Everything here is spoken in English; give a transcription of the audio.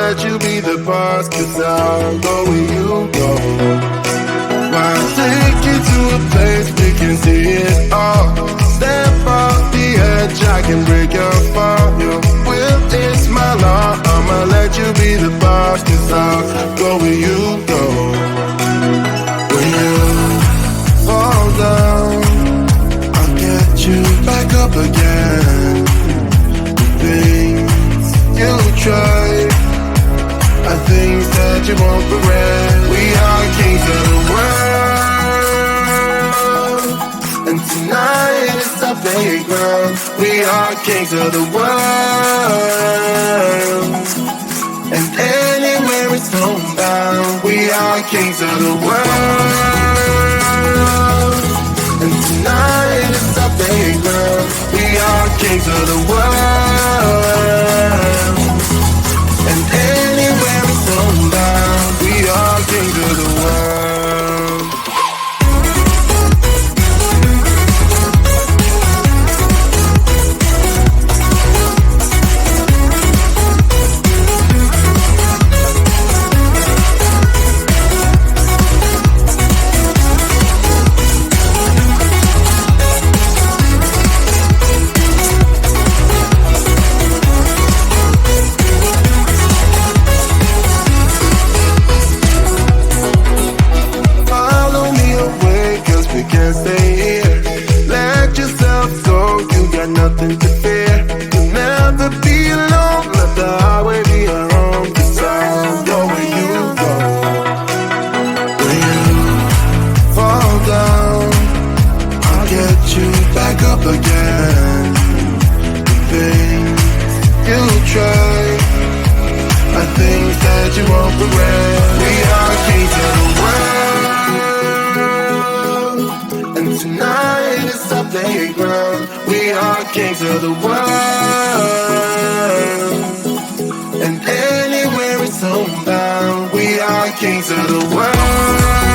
let you be the boss, 'cause I'll go where you go. I'll take you to a place we can see it all. Step off the edge, I can break your fall. Your will is my law. I'ma let you be the boss, 'cause I'll go where you go. When you fall down, I'll get you back up again. The things you tried are things that you won't regret. We are kings of the world, and tonight is our playground. We are kings of the world, and anywhere it's homebound. We are kings of the world, and tonight is our playground. We are kings of the world, and anywhere it's homebound. We are kings of the world. Can't stay here. Let yourself go. You got nothing to fear. You'll never be alone. Let the highway be your home. 'Cause I'll go where you go. When you fall down, I'll get you back up again. The things you try are things that you won't regret. We are kings of the world, and tonight is our playground. We are kings of the world, and anywhere it's homebound. We are kings of the world.